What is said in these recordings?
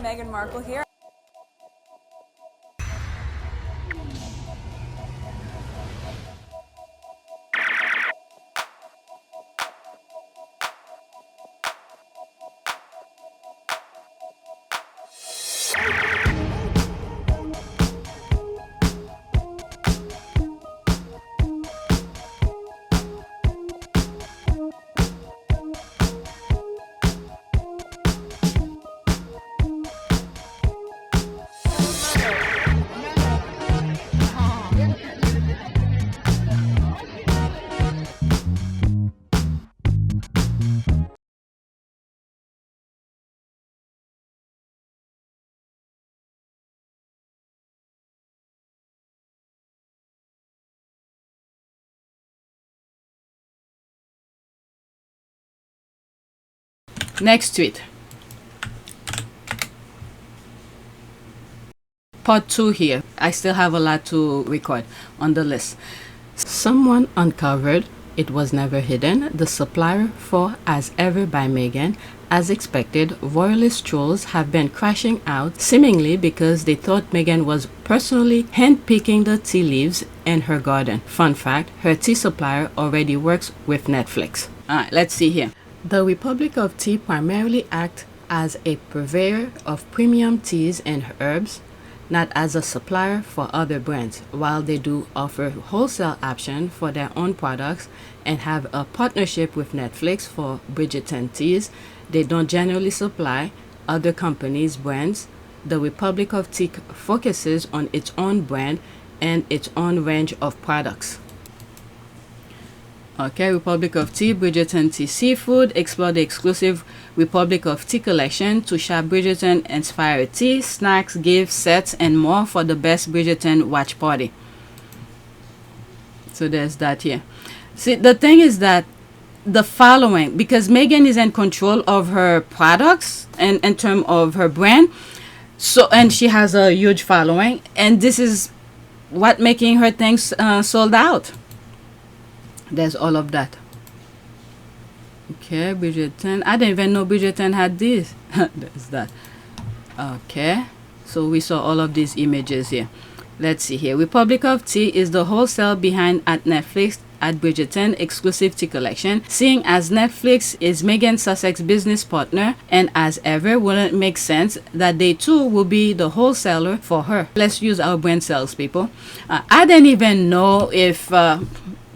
Meghan Markle here. Next tweet. Part 2 here. I still have a lot to record on the list. Someone uncovered, it was never hidden, the supplier for As Ever by Meghan. As expected, royalist trolls have been crashing out, seemingly because they thought Meghan was personally handpicking the tea leaves in her garden. Fun fact, her tea supplier already works with Netflix. Alright, let's see here. The Republic of Tea primarily acts as a purveyor of premium teas and herbs, not as a supplier for other brands. While they do offer wholesale option for their own products and have a partnership with Netflix for Bridgerton teas, they don't generally supply other companies' brands. The Republic of Tea focuses on its own brand and its own range of products. Okay, Republic of Tea, Bridgerton Tea Seafood. Explore the exclusive Republic of Tea collection to shop Bridgerton inspired tea, snacks, gifts, sets, and more for the best Bridgerton watch party. So there's that here. See, the thing is that the following, because Meghan is in control of her products and in terms of her brand, so and she has a huge following, and this is what making her things sold out. There's all of that. Okay, Bridgerton. I didn't even know Bridgerton had this. There's that. Okay. So we saw all of these images here. Let's see here. Republic of Tea is the wholesale behind at Netflix at Bridgerton exclusive tea collection. Seeing as Netflix is Meghan's Sussex business partner, and as ever, wouldn't make sense that they too will be the wholesaler for her. Let's use our brand sales people. I didn't even know if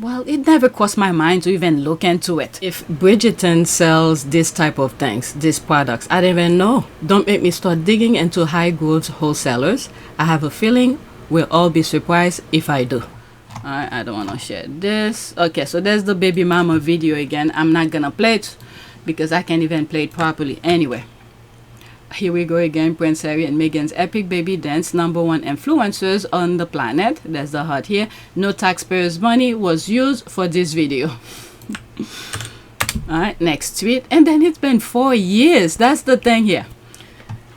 well, it never crossed my mind to even look into it. If Bridgerton sells this type of things, these products, I didn't even know. Don't make me start digging into high goods wholesalers. I have a feeling we'll all be surprised if I do. Alright, I don't want to share this. Okay, so there's the baby mama video again. I'm not gonna play it because I can't even play it properly. Anyway, here we go again. Prince Harry and Meghan's epic baby dance, #1 influencers on the planet. There's the heart here. No taxpayers' money was used for this video. Alright, next tweet. And then it's been 4 years. That's the thing here.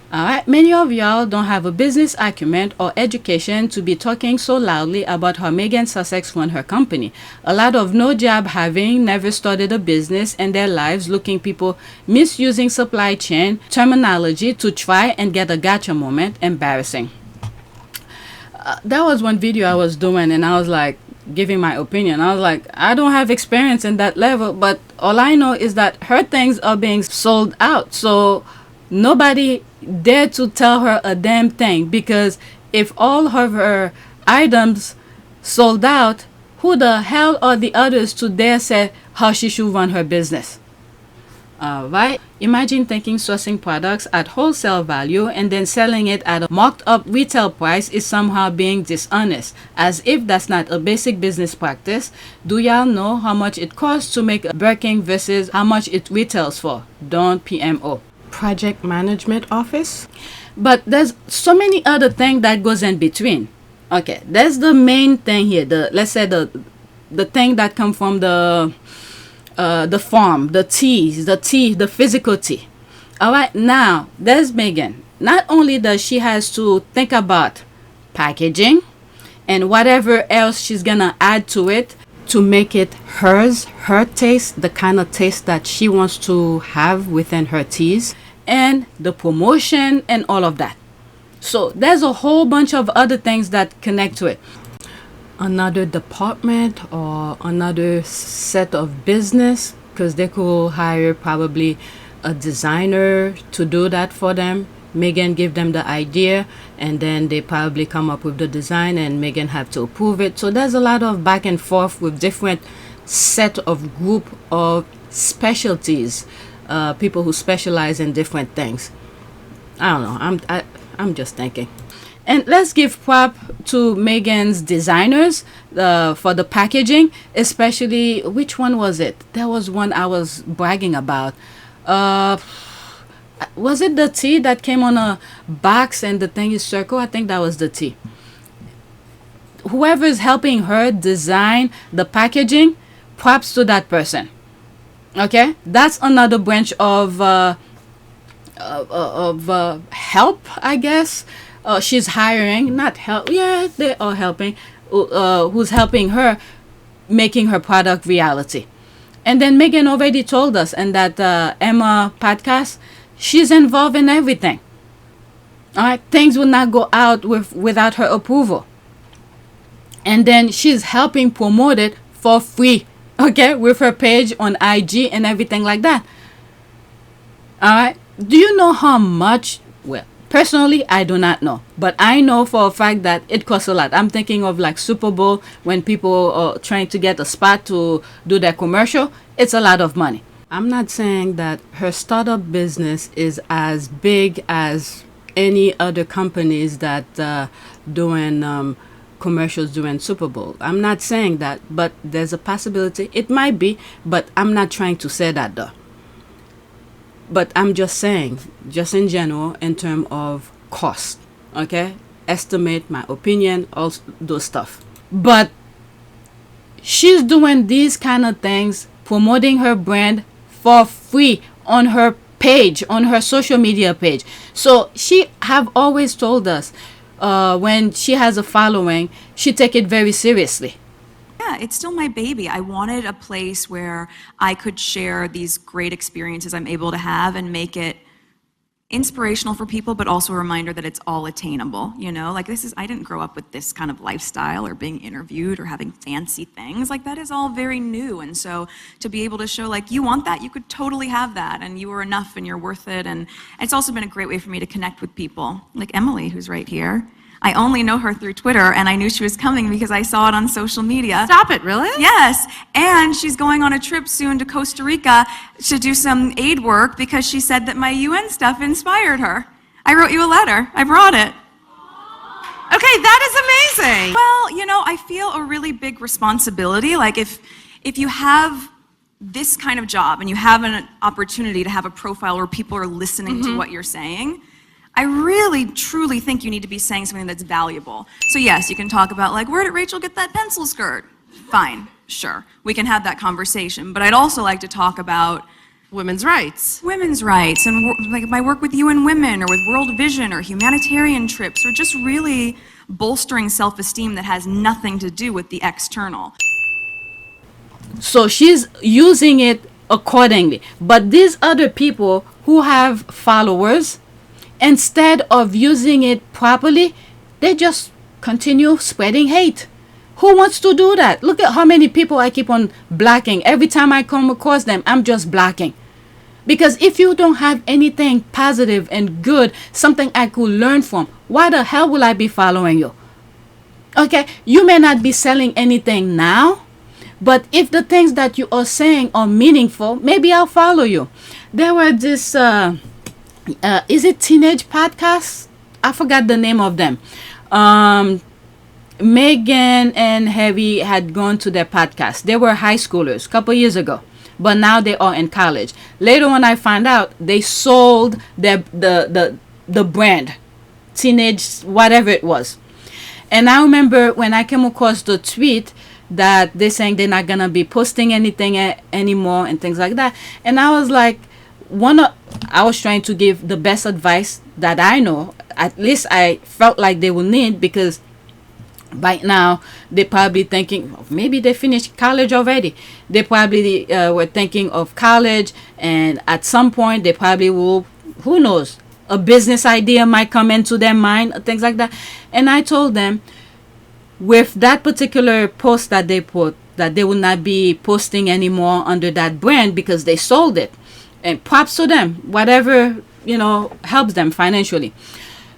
Alright, many of y'all don't have a business acumen or education to be talking so loudly about how Meghan Sussex run her company. A lot of no job having, never started a business in their lives, looking people misusing supply chain terminology to try and get a gotcha moment. Embarrassing. That was one video I was doing and I was like giving my opinion. I was like, I don't have experience in that level, but all I know is that her things are being sold out. So nobody dare to tell her a damn thing, because if all of her items sold out, who the hell are the others to dare say how she should run her business? Alright, imagine taking sourcing products at wholesale value and then selling it at a marked up retail price is somehow being dishonest, as if that's not a basic business practice. Do y'all know how much it costs to make a Blk versus how much it retails for? Don't PMO. Project management office. But there's so many other things that goes in between. Okay, that's the main thing here. Let's say the thing that come from the farm, the teas, the physical tea. All right, now there's Meghan. Not only does she has to think about packaging and whatever else she's gonna add to it to make it hers, her taste, the kind of taste that she wants to have within her teas. and the promotion and all of that. So there's a whole bunch of other things that connect to it. Another department or another set of business, because they could hire probably a designer to do that for them. Meghan give them the idea, and then they probably come up with the design, and Meghan have to approve it. So there's a lot of back and forth with different set of group of specialties, people who specialize in different things. I don't know. I'm just thinking. And let's give prop to Meghan's designers for the packaging, especially, which one was it? There was one I was bragging about. Was it the tea that came on a box and the thing is circle? I think that was the tea. Whoever is helping her design the packaging, props to that person. Okay, that's another branch of help, I guess. She's hiring, not help. Yeah, they are helping. Who's helping her making her product reality. And then Meghan already told us in that Emma podcast, she's involved in everything. All right, things will not go out without her approval. And then she's helping promote it for free, okay, with her page on IG and everything like that. All right, do you know how much? Well, personally, I do not know, but I know for a fact that it costs a lot. I'm thinking of like Super Bowl, when people are trying to get a spot to do their commercial. It's a lot of money. I'm not saying that her startup business is as big as any other companies that doing commercials during Super Bowl. I'm not saying that, but there's a possibility. It might be, but I'm not trying to say that though. But I'm just saying, just in general, in terms of cost, okay? Estimate, my opinion, all those stuff. But she's doing these kind of things, promoting her brand for free on her page, on her social media page. So she have always told us when she has a following, she take it very seriously. Yeah, it's still my baby. I wanted a place where I could share these great experiences I'm able to have and make it inspirational for people, but also a reminder that it's all attainable, you know? Like I didn't grow up with this kind of lifestyle or being interviewed or having fancy things. Like that is all very new. And so to be able to show like, you want that, you could totally have that, and you are enough and you're worth it. And it's also been a great way for me to connect with people like Emily, who's right here. I only know her through Twitter, and I knew she was coming because I saw it on social media. Stop it, really? Yes, and she's going on a trip soon to Costa Rica to do some aid work because she said that my UN stuff inspired her. I wrote you a letter. I brought it. Okay, that is amazing. Well, you know, I feel a really big responsibility. Like if you have this kind of job and you have an opportunity to have a profile where people are listening to what you're saying, I really, truly think you need to be saying something that's valuable. So yes, you can talk about like, where did Rachel get that pencil skirt? Fine, sure. We can have that conversation. But I'd also like to talk about women's rights. Women's rights and like my work with UN Women or with World Vision or humanitarian trips or just really bolstering self-esteem that has nothing to do with the external. So she's using it accordingly. But these other people who have followers, instead of using it properly, they just continue spreading hate. Who wants to do that? Look at how many people I keep on blocking. Every time I come across them, I'm just blocking. Because if you don't have anything positive and good, something I could learn from, why the hell will I be following you? Okay, you may not be selling anything now, but if the things that you are saying are meaningful, maybe I'll follow you. There were this... is it teenage podcasts? I forgot the name of them. Meghan and Harry had gone to their podcast. They were high schoolers a couple years ago, but now they are in college. Later when I found out, they sold the brand, teenage whatever it was. And I remember when I came across the tweet that they're saying they're not gonna be posting anything anymore and things like that, and I was like, I was trying to give the best advice that I know. At least I felt like they will need, because right now they're probably thinking maybe they finished college already. They probably were thinking of college, and at some point they probably will who knows, a business idea might come into their mind, things like that. And I told them, with that particular post that they put, that they will not be posting anymore under that brand because they sold it. And props to them, whatever, helps them financially.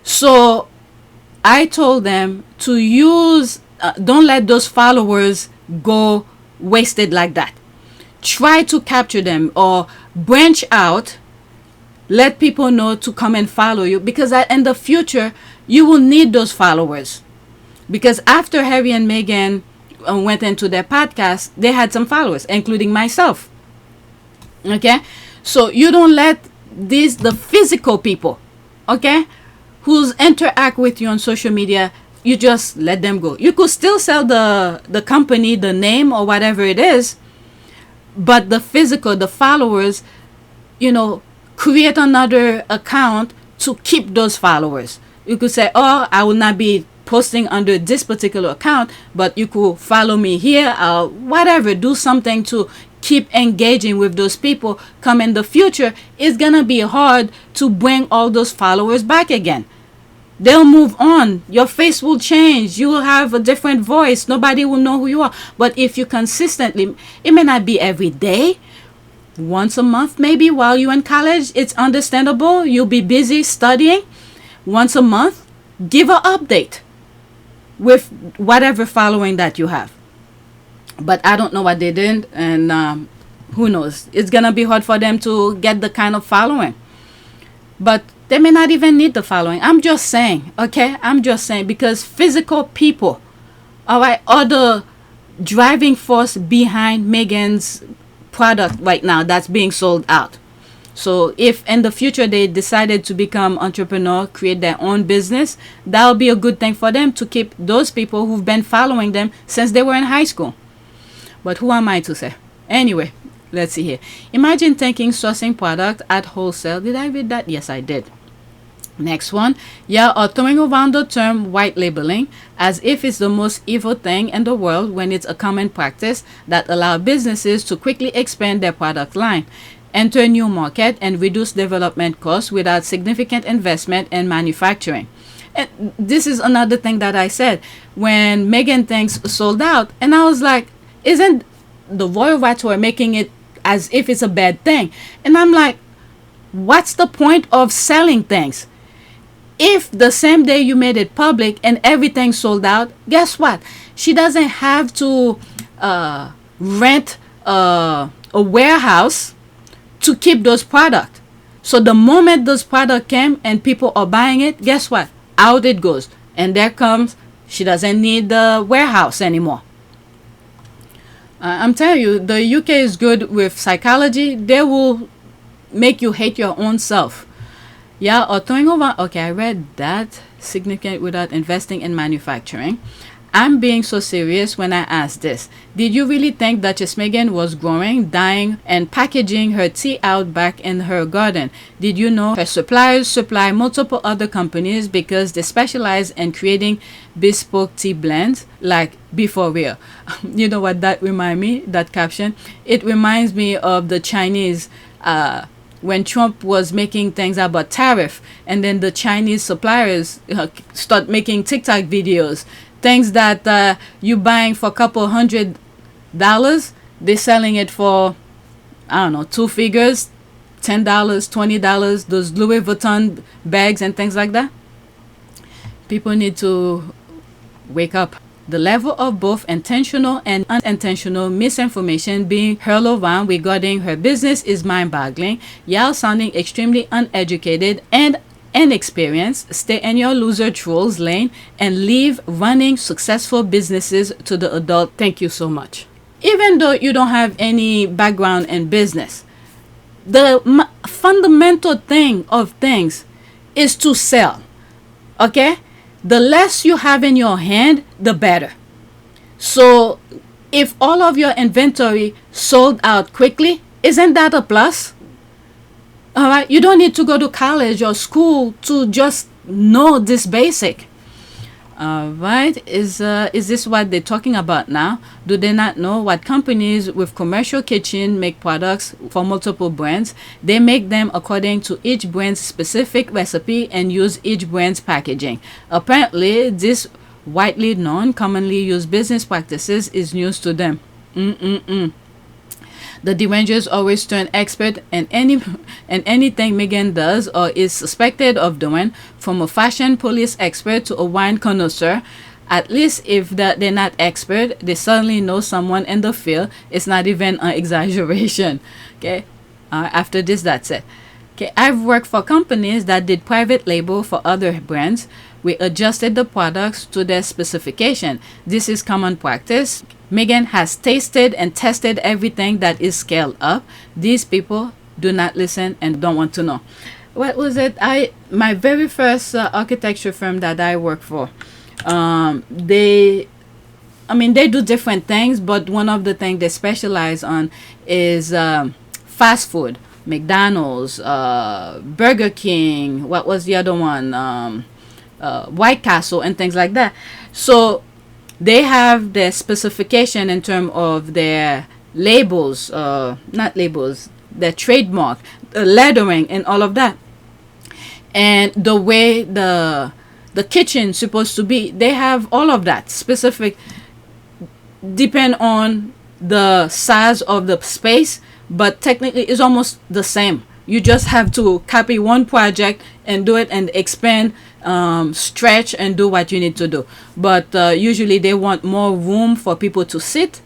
So I told them to use, don't let those followers go wasted like that. Try to capture them or branch out. Let people know to come and follow you, because in the future, you will need those followers. Because after Harry and Meghan went into their podcast, they had some followers, including myself. Okay? So you don't let the physical people, okay, who's interact with you on social media, you just let them go. You could still sell the company, the name, or whatever it is, but the physical, the followers, create another account to keep those followers. You could say, oh, I will not be posting under this particular account, but you could follow me here, or whatever. Do something to keep engaging with those people. Come in the future, it's gonna be hard to bring all those followers back again. They'll move on. Your face will change. You will have a different voice. Nobody will know who you are. But if you consistently, it may not be every day, once a month maybe while you're in college, it's understandable. You'll be busy studying. Once a month, give an update with whatever following that you have. But I don't know what they did, and who knows? It's gonna be hard for them to get the kind of following. But they may not even need the following. I'm just saying, okay? I'm just saying, because physical people, all right, are the driving force behind Meghan's product right now that's being sold out. So if in the future they decided to become entrepreneur, create their own business, that'll be a good thing for them to keep those people who've been following them since they were in high school. But who am I to say? Anyway, let's see here. Imagine thinking sourcing product at wholesale. Did I read that? Yes, I did. Next one. Yeah, are throwing around the term white labeling as if it's the most evil thing in the world, when it's a common practice that allows businesses to quickly expand their product line, enter a new market, and reduce development costs without significant investment in manufacturing. And this is another thing that I said when Meghan things sold out, and I was like, isn't the Royal Rights were making it as if it's a bad thing? And I'm like, what's the point of selling things? If the same day you made it public and everything sold out, guess what? She doesn't have to rent a warehouse to keep those products. So the moment those products came and people are buying it, guess what? Out it goes. And there comes, she doesn't need the warehouse anymore. I'm telling you, the UK is good with psychology. They will make you hate your own self. Yeah, or throwing over. Okay, I read that. Significant without investing in manufacturing. I'm being so serious when I ask this. Did you really think Duchess Meghan was growing, dyeing, and packaging her tea out back in her garden? Did you know her suppliers supply multiple other companies because they specialize in creating bespoke tea blends? Like, be for real. You know what that reminds me, that caption? It reminds me of the Chinese, when Trump was making things about tariff, and then the Chinese suppliers start making TikTok videos. Things that you buying for a couple $100, they're selling it for, I don't know, two figures, $10, $20, those Louis Vuitton bags and things like that. People need to wake up. The level of both intentional and unintentional misinformation being hurled around regarding her business is mind-boggling. Y'all sounding extremely uneducated and inexperienced. Stay in your loser trolls lane and leave running successful businesses to the adult. Thank you so much. Even though you don't have any background in business, the fundamental thing of things is to sell. Okay? The less you have in your hand, the better. So if all of your inventory sold out quickly, isn't that a plus? All right, you don't need to go to college or school to just know this basic. Right? Is this what they're talking about now? Do they not know what companies with commercial kitchen make products for multiple brands? They make them according to each brand's specific recipe and use each brand's packaging. Apparently, this widely known, commonly used business practices is news to them. The derangers always turn expert in anything Meghan does or is suspected of doing, from a fashion police expert to a wine connoisseur. At least if they're not expert, they certainly know someone in the field. It's not even an exaggeration. Okay. After this, that's it. Okay. I've worked for companies that did private label for other brands. We adjusted the products to their specification. This is common practice. Meghan has tasted and tested everything that is scaled up. These people do not listen and don't want to know. What was it? My very first architecture firm that I worked for, they do different things, but one of the things they specialize on is fast food. McDonald's, Burger King, what was the other one? White Castle and things like that. So they have their specification in terms of their labels, not labels, their trademark, lettering and all of that. And the way the kitchen supposed to be, they have all of that specific, depend on the size of the space, but technically it's almost the same. You just have to copy one project and do it and expand, stretch and do what you need to do. But usually they want more room for people to sit.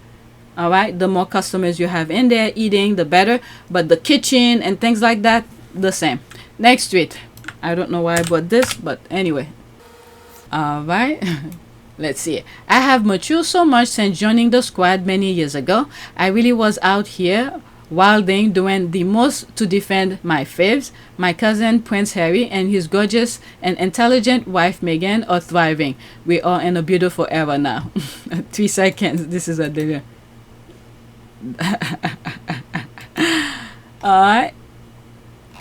All right, the more customers you have in there eating, the better. But the kitchen and things like that, the same. Next tweet. I don't know why I bought this, but anyway. All right. Let's see. I have matured so much since joining the squad many years ago. I really was out here wilding, doing the most to defend my faves. My cousin Prince Harry and his gorgeous and intelligent wife Meghan are thriving. We are in a beautiful era now. 3 seconds. This is a video. Alright.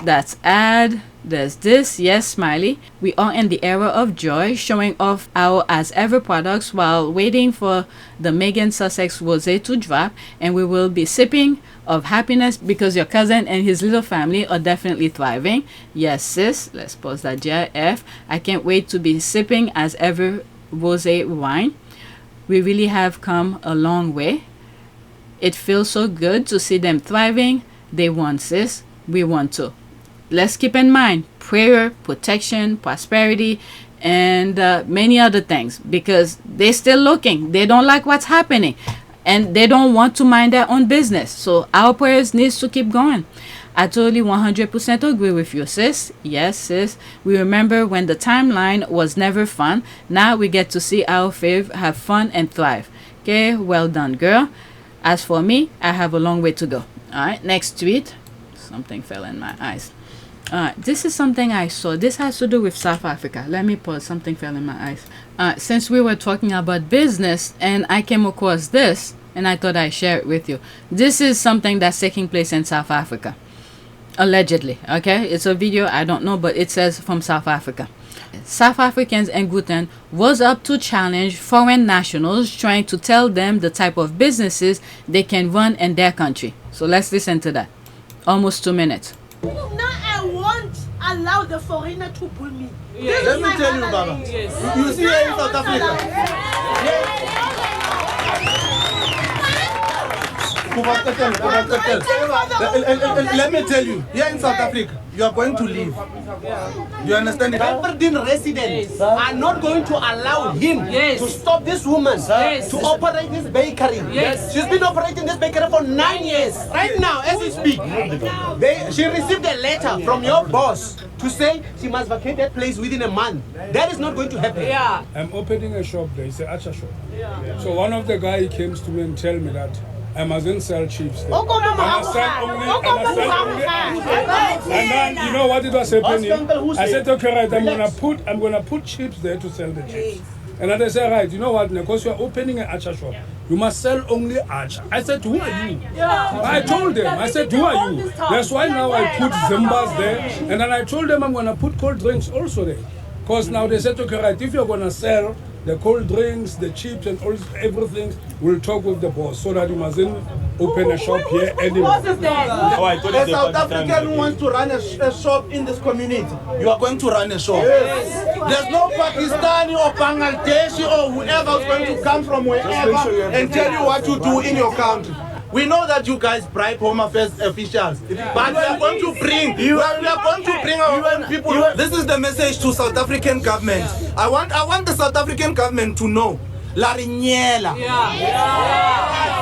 That's ad. There's this. Yes, smiley. We are in the era of joy, showing off our as ever products while waiting for the Meghan Sussex rosé to drop, and we will be sipping of happiness because your cousin and his little family are definitely thriving. Yes, sis. Let's pause that GIF. I can't wait to be sipping as ever rosé wine. We really have come a long way. It feels so good to see them thriving. They won, sis. We want to. Let's keep in mind prayer, protection, prosperity, and many other things, because they're still looking. They don't like what's happening and they don't want to mind their own business. So our prayers needs to keep going. I totally 100% agree with you, sis. Yes, sis. We remember when the timeline was never fun. Now we get to see our fave have fun and thrive. Okay, well done, girl. As for me, I have a long way to go. All right, next tweet. Something fell in my eyes. This is something I saw. This has to do with South Africa. Let me pause. Something fell in my eyes. Since we were talking about business and I came across this and I thought I'd share it with you. This is something that's taking place in South Africa. Allegedly. Okay. It's a video. I don't know, but it says from South Africa. South Africans in Gauteng was up to challenge foreign nationals trying to tell them the type of businesses they can run in their country. So let's listen to that. Almost 2 minutes. Now I won't allow the foreigner to bully me. Yes. Let me tell you, Baba. Yes. You see here in South Africa. Let me tell you, here in South Africa, you are going to leave. You understand it? Aberdeen residents are not going to allow him to stop this woman to operate this bakery. Yes. She's been operating this bakery for 9 years. Right now, as we speak, she received a letter from your boss to say she must vacate that place within a month. That is not going to happen. Yeah. I'm opening a shop there. It's an archer shop. Yeah. So one of the guys came to me and tell me that I mustn't sell chips there. I must sell only. And then you know what it was happening? I said, okay, right, I'm gonna put chips there to sell the chips. And then they said, right, you know what? Because you are opening an archer shop, you must sell only archer. I said, who are you? I told them, I said, who are you? That's why now I put Zimbas there. And then I told them I'm gonna put cold drinks also there. Because now they said, okay, right, if you're gonna sell the cold drinks, the chips, and all everything. We'll talk with the boss so that you mustn't open a shop here anymore. A South African who wants to run a shop in this community, you are going to run a shop. There's no Pakistani or Bangladeshi or whoever is going to come from wherever and tell you what to do in your country. We know that you guys bribe Home Affairs officials, but we are going to bring our own people. This is the message to South African government. I want the South African government to know. Larinyela.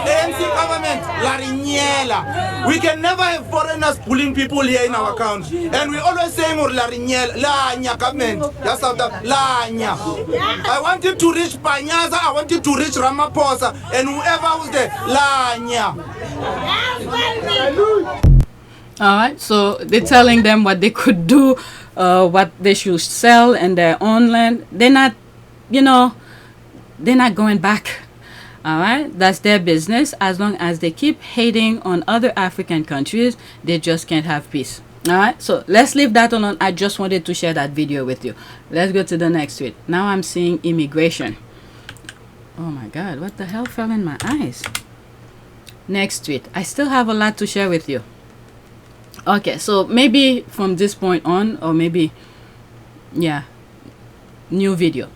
ANC government, Larinyela. We can never have foreigners pulling people here in our country. And we always saying Larinyela, Lanya government. That's South Africa. Lanya. I want it to reach Panyaza, I want it to reach Ramaphosa, and whoever was there, Lanya. All right, so they're telling them what they could do, what they should sell in their own land. They're not, they're not going back. All right, that's their business. As long as they keep hating on other African countries, they just can't have peace. All right, so let's leave that alone. I just wanted to share that video with you. Let's go to the next tweet. Now I'm seeing immigration. Oh my God, what the hell fell in my eyes? Next tweet. I still have a lot to share with you. Okay, so maybe from this point on, or maybe, yeah, new video.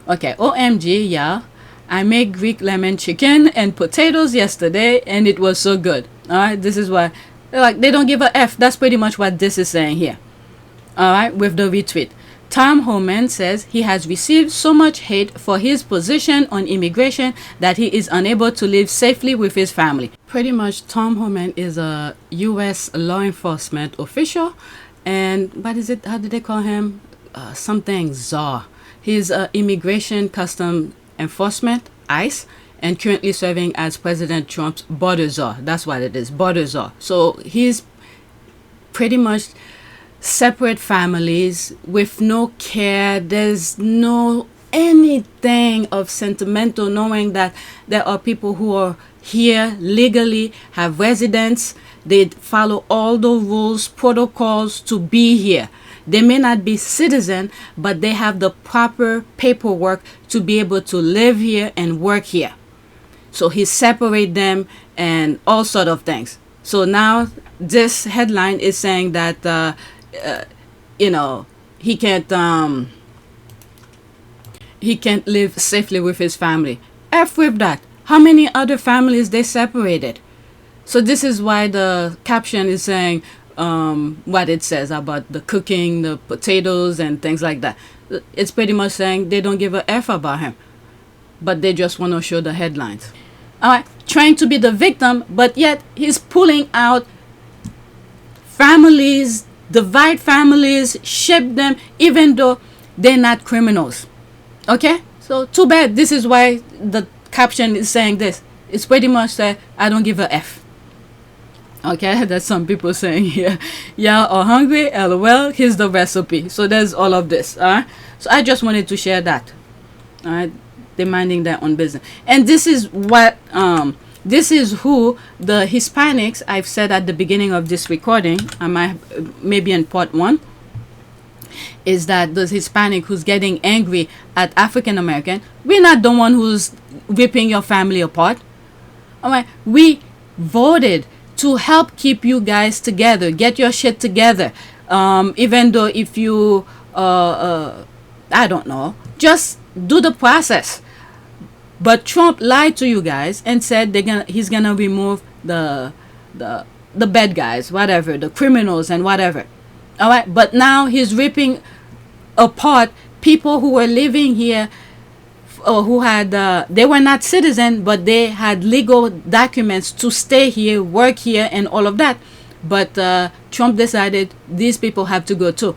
Okay, OMG, yeah, I made Greek lemon chicken and potatoes yesterday, and it was so good. All right, this is why, like, they don't give a F. That's pretty much what this is saying here. All right, with the retweet. Tom Homan says he has received so much hate for his position on immigration that he is unable to live safely with his family. Pretty much, Tom Homan is a U.S. law enforcement official, and what is it? How did they call him? Something czar. He's immigration custom enforcement, ICE, and currently serving as President Trump's border czar. That's what it is, border czar. So he's pretty much separate families with no care. There's no anything of sentimental, knowing that there are people who are here legally, have residence, they follow all the rules, protocols to be here. They may not be citizen, but they have the proper paperwork to be able to live here and work here. So he separate them and all sort of things. So now this headline is saying that he can't live safely with his family. F with that. How many other families they separated? So this is why the caption is saying what it says about the cooking, the potatoes and things like that. It's pretty much saying they don't give a F about him, but they just want to show the headlines. All right, trying to be the victim, but yet he's pulling out families, divide families, ship them, even though they're not criminals. Okay, so too bad. This is why the caption is saying this. It's pretty much that I don't give a F. Okay, that's some people saying here. Y'all are hungry, LOL, here's the recipe. So there's all of this. Alright, so I just wanted to share that. Alright, demanding their own business. And this is what this is who the Hispanics, I've said at the beginning of this recording, I might maybe in part 1, is that the Hispanic who's getting angry at African American. We're not the one who's ripping your family apart. Alright, we voted to help keep you guys together, get your shit together. Even though if you I don't know, just do the process. But Trump lied to you guys and said he's gonna remove the bad guys, whatever, the criminals and whatever. All right, but now he's ripping apart people who were living here, or who had they were not citizen, but they had legal documents to stay here, work here, and all of that. But Trump decided these people have to go too.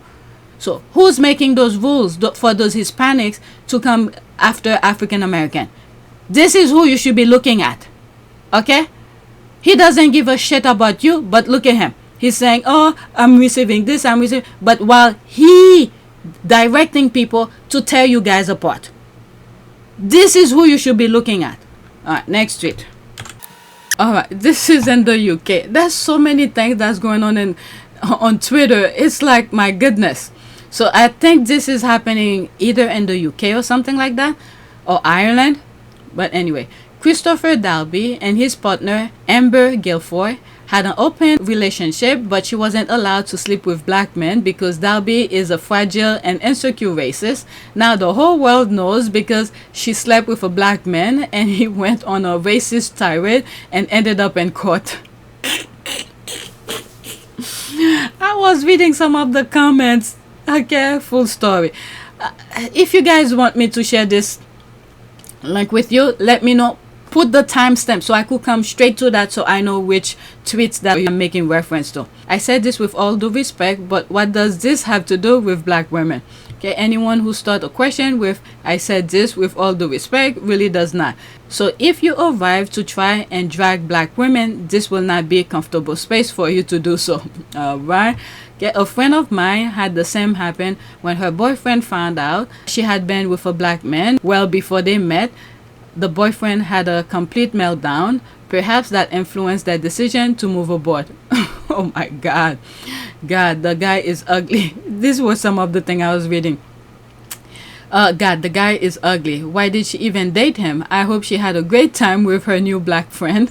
So who's making those rules for those Hispanics to come after African American? This is who you should be looking at. Okay? He doesn't give a shit about you, but look at him. He's saying, oh, I'm receiving this, I'm receiving. But while he directing people to tear you guys apart. This is who you should be looking at. All right, next tweet. All right, this is in the UK. There's so many things that's going on Twitter. It's like, my goodness. So I think this is happening either in the UK or something like that. or Ireland. But anyway, Christopher Dalby and his partner Amber Gilfoy had an open relationship, but she wasn't allowed to sleep with black men because Dalby is a fragile and insecure racist. Now the whole world knows because she slept with a black man and he went on a racist tirade and ended up in court. I was reading some of the comments. Okay, full story. If you guys want me to share this link with you, let me know. Put the timestamp so I could come straight to that, so I know which tweets that you're making reference to. I said this with all due respect, but what does this have to do with black women? Okay, anyone who start a question with "I said this with all due respect" really does not. So if you arrive to try and drag black women, this will not be a comfortable space for you to do so. Alright? Okay, a friend of mine had the same happen when her boyfriend found out she had been with a black man. Well, before they met, the boyfriend had a complete meltdown. Perhaps that influenced their decision to move abroad. Oh my God. God, the guy is ugly. This was some of the thing I was reading. God, the guy is ugly. Why did she even date him? I hope she had a great time with her new black friend.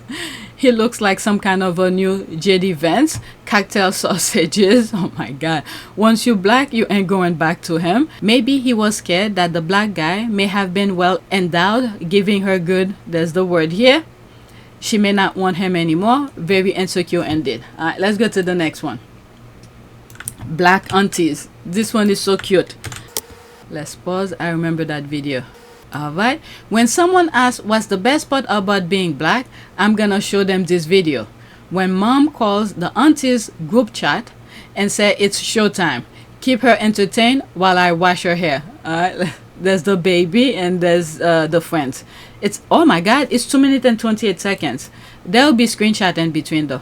He looks like some kind of a new JD Vance. Cocktail sausages. Oh my God. Once you black, you ain't going back to him. Maybe he was scared that the black guy may have been well endowed, giving her good, there's the word here. She may not want him anymore. Very insecure indeed. Alright, let's go to the next one. Blk Aunties. This one is so cute. Let's pause. I remember that video. Alright, when someone asks what's the best part about being black, I'm gonna show them this video. When mom calls the aunties group chat and say it's showtime, keep her entertained while I wash her hair. Alright, there's the baby and there's the friends. It's, oh my God, it's 2 minutes and 28 seconds. There'll be screenshot in between though.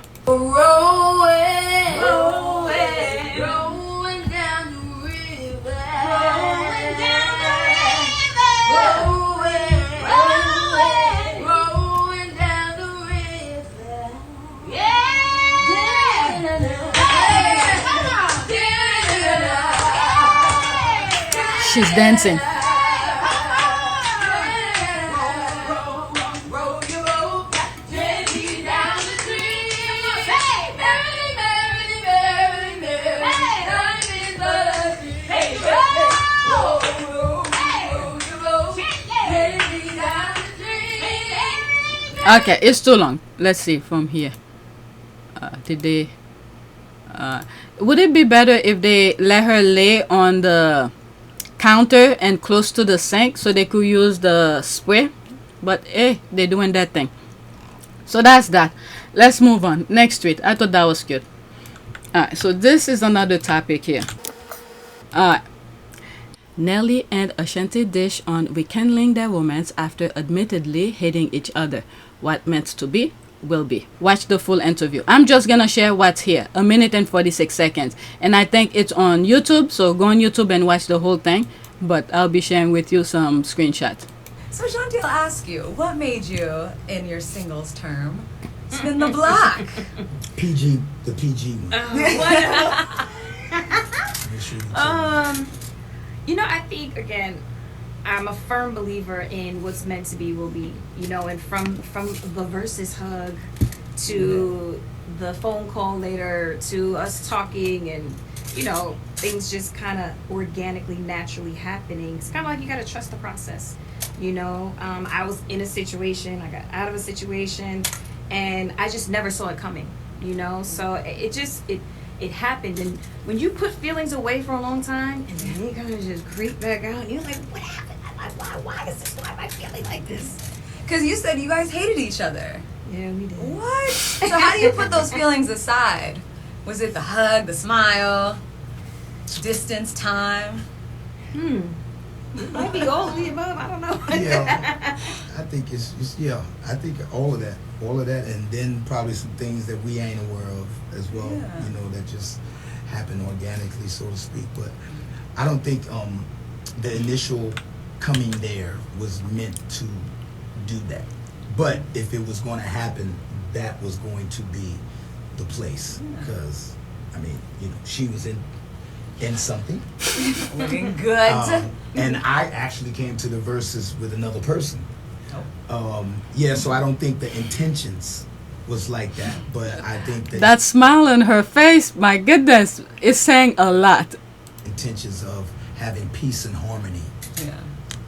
She's dancing. Okay, it's too long. Let's see from here. Did they? Would it be better if they let her lay on the counter and close to the sink so they could use the spray? But hey, they're doing that thing. So that's that. Let's move on. Next tweet. I thought that was cute. Alright, so this is another topic here. Nelly and Ashanti dish on rekindling their romance after admittedly hating each other. What meant to be will be. Watch the full interview. I'm just gonna share what's here, 1 minute and 46 seconds, and I think it's on YouTube, so go on YouTube and watch the whole thing, but I'll be sharing with you some screenshots. So Ashanti, I'll ask you, what made you in your singles term spin the block? PG, the PG one. You know, I think, again, I'm a firm believer in what's meant to be will be, you know, and from the versus hug to the phone call later to us talking and, you know, things just kind of organically, naturally happening. It's kind of like you got to trust the process, you know. I was in a situation, I got out of a situation, and I just never saw it coming, you know. So it happened, and when you put feelings away for a long time and then they kind of just creep back out and you're like, what happened? Why is this, why am I feeling like this? Because you said you guys hated each other. Yeah, we did. What? So how do you put those feelings aside? Was it the hug, the smile, distance, time? It might be all of the above, I don't know. Yeah, I think it's I think all of that, and then probably some things that we ain't aware of as well, you know, that just happen organically, so to speak. But I don't think the initial coming there was meant to do that. But if it was going to happen, that was going to be the place. Because, I mean, you know, she was in in something. Looking good. And I actually came to the verses with another person. Yeah, so I don't think the intentions was like that, but I think that smile on her face, my goodness, is saying a lot. Intentions of having peace and harmony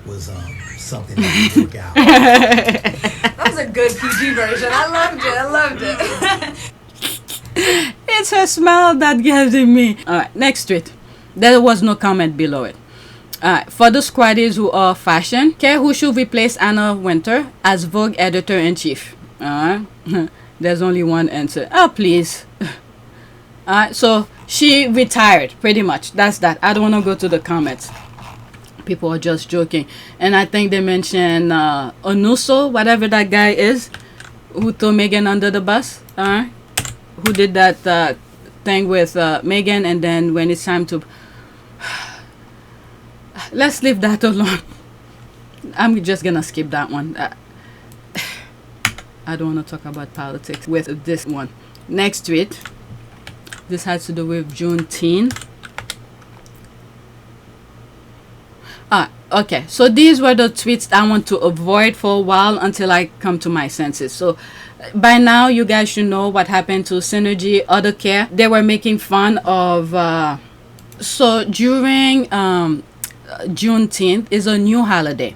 was something that we work out. That was a good PG version. I loved it. It's her smile that gives me. Alright, next tweet. There was no comment below it. For the squaddies who are fashion, care who should replace Anna Wintour as Vogue editor-in-chief. There's only one answer. Oh, please. So she retired, pretty much. That's that. I don't want to go to the comments. People are just joking. And I think they mentioned Onuso, whatever that guy is, who threw Meghan under the bus. Who did that thing with Meghan, and then when it's time to... Let's leave that alone. I'm just going to skip that one. I don't want to talk about politics with this one. Next tweet. This has to do with Juneteenth. Okay. So these were the tweets I want to avoid for a while until I come to my senses. So by now, you guys should know what happened to Synergy Other Care. They were making fun of... so during Juneteenth is a new holiday.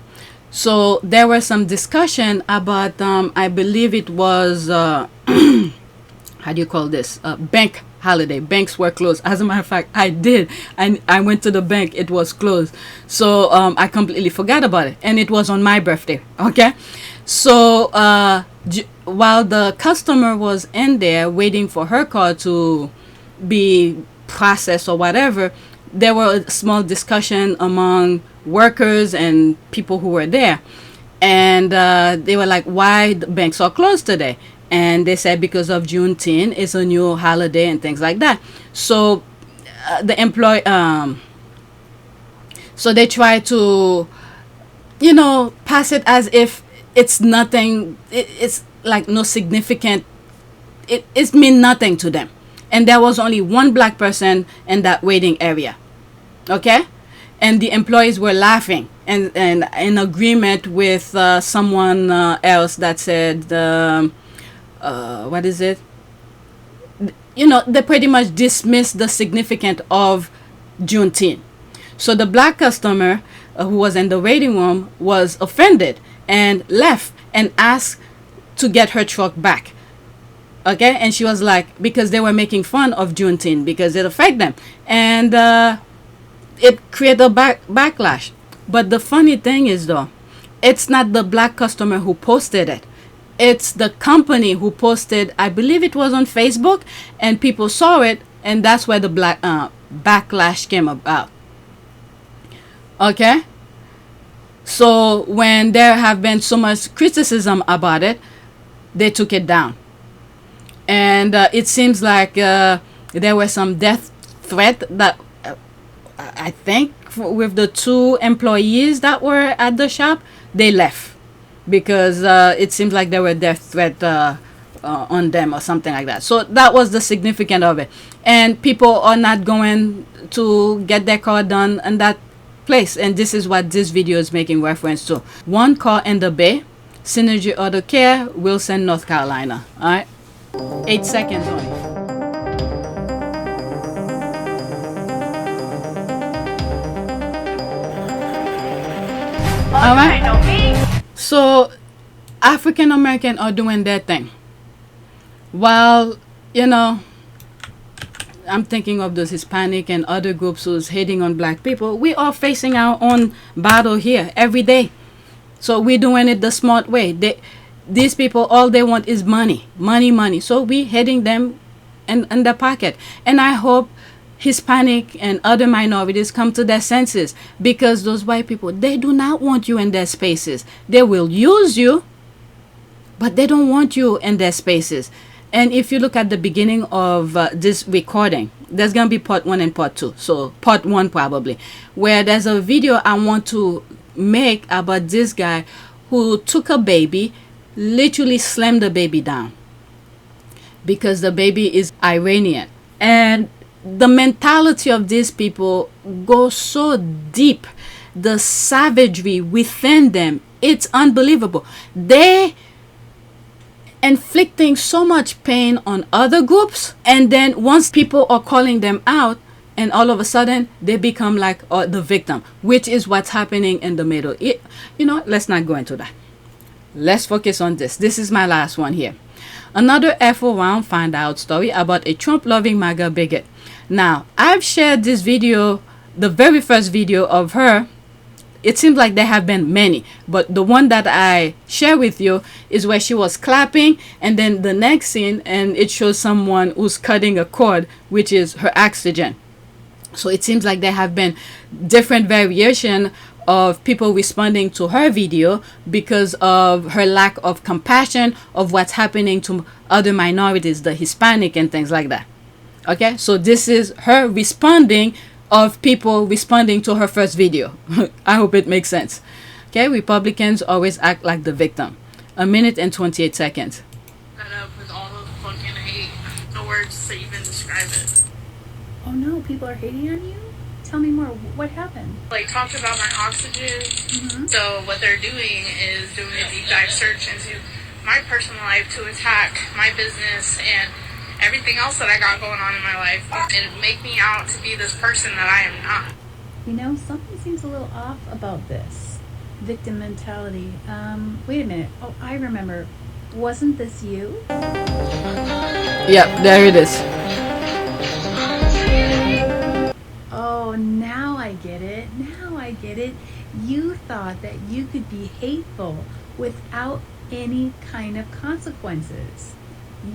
So there was some discussion about, I believe it was, how do you call this? Bank holiday. Banks were closed. As a matter of fact, I did. And I went to the bank. It was closed. So I completely forgot about it. And it was on my birthday. Okay. So while the customer was in there waiting for her card to be processed or whatever, there were a small discussion among workers and people who were there. And they were like, why the banks are closed today? And they said because of Juneteenth, it's a new holiday and things like that. So the employee, so they try to, pass it as if it's nothing, it's like no significant, it mean nothing to them. And there was only one black person in that waiting area. Okay? And the employees were laughing and in agreement with someone else that said, what is it? They pretty much dismissed the significance of Juneteenth. So the black customer who was in the waiting room was offended and left and asked to get her truck back. Okay? And she was like, because they were making fun of Juneteenth because it affected them. And it created a backlash. But the funny thing is, though, it's not the black customer who posted it. It's the company who posted, I believe it was on Facebook, and people saw it, and that's where the backlash came about. Okay? So when there have been so much criticism about it, they took it down. And it seems like there were some death threat that I think with the two employees that were at the shop, they left because it seems like there were death threat on them or something like that. So that was the significance of it. And people are not going to get their car done in that place. And this is what this video is making reference to. One car in the Bay, Synergy Auto Care, Wilson, North Carolina. All right. 8 seconds only. All right. So African American are doing their thing. While, I'm thinking of those Hispanic and other groups who's hating on black people, we are facing our own battle here every day. So we're doing it the smart way. These people, all they want is money, money, money. So we hitting them in the pocket. And I hope Hispanic and other minorities come to their senses, because those white people, they do not want you in their spaces. They will use you, but they don't want you in their spaces. And if you look at the beginning of this recording, there's going to be part 1 and part 2. So part 1 probably, where there's a video I want to make about this guy who took a baby, literally slammed the baby down because the baby is Iranian. And the mentality of these people goes so deep. The savagery within them, it's unbelievable. They inflicting so much pain on other groups, and then once people are calling them out, and all of a sudden they become like the victim, which is what's happening in the middle. Let's not go into that. Let's focus on this. This is my last one here. Another F1 find out story about a Trump-loving MAGA bigot. Now, I've shared this video, the very first video of her. It seems like there have been many, but the one that I share with you is where she was clapping, and then the next scene, and it shows someone who's cutting a cord, which is her oxygen. So it seems like there have been different variation of people responding to her video because of her lack of compassion of what's happening to other minorities, the Hispanic and things like that. Okay, so this is her responding of people responding to her first video. I hope it makes sense. Okay, Republicans always act like the victim. 1 minute and 28 seconds. Fed up with all the fucking hate. No words to even describe it. Oh no, people are hating on you? Tell me more. What happened? Like, talked about my oxygen. So what they're doing is doing a deep dive search into my personal life to attack my business and everything else that I got going on in my life, and make me out to be this person that I am not. You know, something seems a little off about this. Victim mentality. Wait a minute. Oh, I remember. Wasn't this you? Yep, there it is. Oh, now I get it. Now I get it. You thought that you could be hateful without any kind of consequences.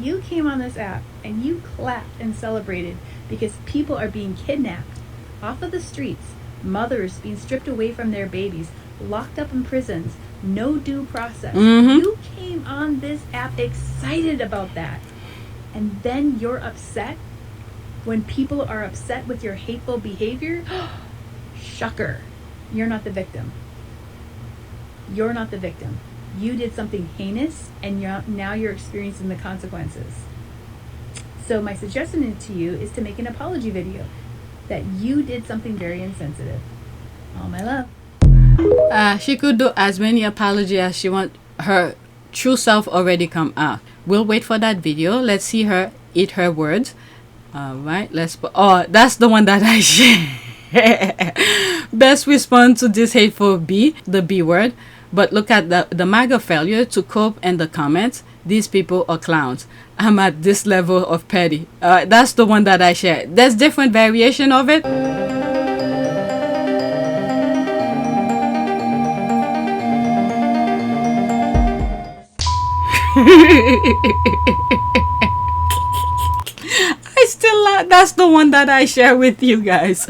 You came on this app and you clapped and celebrated because people are being kidnapped off of the streets, mothers being stripped away from their babies, locked up in prisons, no due process. You came on this app excited about that. And then you're upset when people are upset with your hateful behavior. Shocker. You're not the victim. You're not the victim. You did something heinous, and now you're experiencing the consequences. So my suggestion to you is to make an apology video that you did something very insensitive. All my love. She could do as many apologies as she wants. Her true self already come out. We'll wait for that video. Let's see her eat her words. All right, that's the one that I share. Best response to this hateful the B word. But look at the MAGA failure to cope in the comments. These people are clowns. I'm at this level of petty. That's the one that I share. There's different variation of it. That's the one that I share with you guys.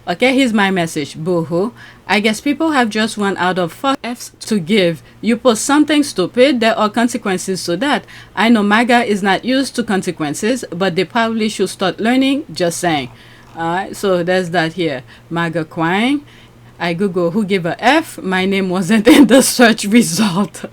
Okay, here's my message. Boo-hoo. I guess people have just run out of F's to give. You post something stupid, there are consequences to that. I know MAGA is not used to consequences, but they probably should start learning. Just saying. Alright, so there's that here. MAGA crying. I Google who gave a F. My name wasn't in the search result.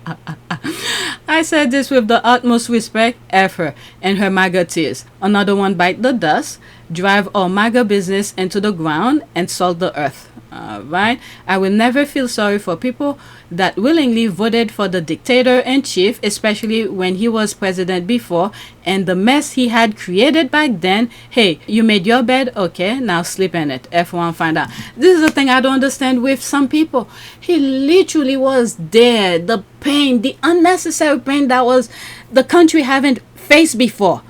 I said this with the utmost respect. F her and her MAGA tears. Another one bite the dust. Drive all MAGA business into the ground and salt the earth. Alright, I will never feel sorry for people that willingly voted for the dictator-in-chief, especially when he was president before, and the mess he had created back then. Hey, you made your bed? Okay, now sleep in it. F1 find out. This is the thing I don't understand with some people. He literally was there. The pain, the unnecessary pain that was the country haven't faced before.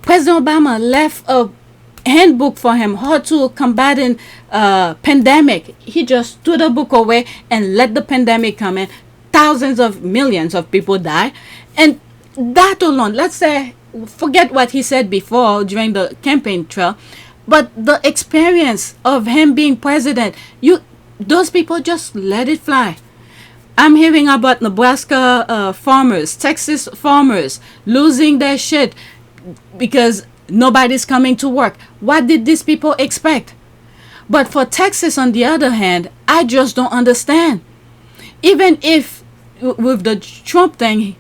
President Obama left a handbook for him how to combat pandemic. He just threw the book away and let the pandemic come in. Thousands of millions of people die, and that alone, let's say, forget what he said before during the campaign trail, but the experience of him being president, those people just let it fly. I'm hearing about Nebraska farmers, Texas farmers losing their shit because nobody's coming to work. What did these people expect? But for Texas, on the other hand, I just don't understand. Even if with the Trump thing,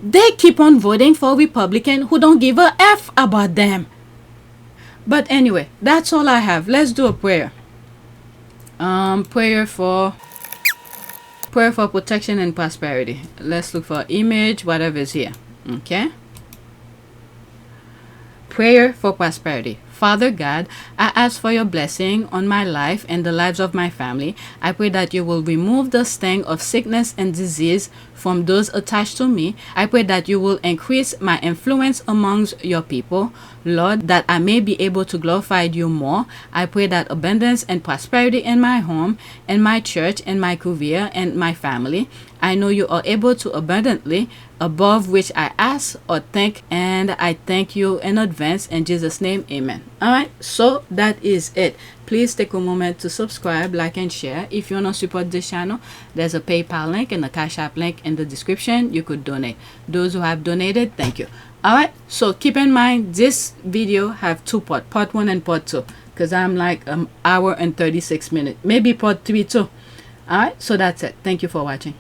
they keep on voting for Republicans who don't give a F about them. But anyway, that's all I have. Let's do a prayer. Prayer for protection and prosperity. Let's look for image, whatever is here. Okay. Prayer for prosperity. Father God, I ask for your blessing on my life and the lives of my family. I pray that you will remove the sting of sickness and disease from those attached to me. I pray that you will increase my influence amongst your people, Lord, that I may be able to glorify you more. I pray that abundance and prosperity in my home, in my church, in my career, and my family. I know you are able to abundantly above which I ask or think, and I thank you in advance. In Jesus' name, amen. Alright, so that is it. Please take a moment to subscribe, like, and share. If you want to support this channel, there's a PayPal link and a Cash App link in the description. You could donate. Those who have donated, thank you. Alright, so keep in mind this video have two parts, part 1 and part 2, because I'm like an hour and 36 minutes, maybe part 3 too. Alright, so that's it. Thank you for watching.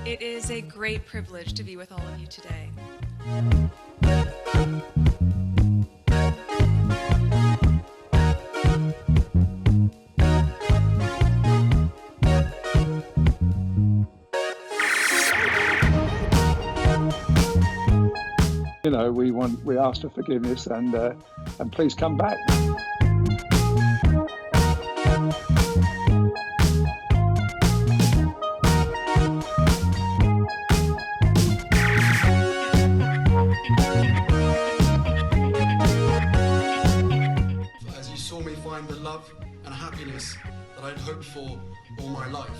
It is a great privilege to be with all of you today. You know, we ask for forgiveness and please come back. As you saw me find the love and happiness that I'd hoped for all my life.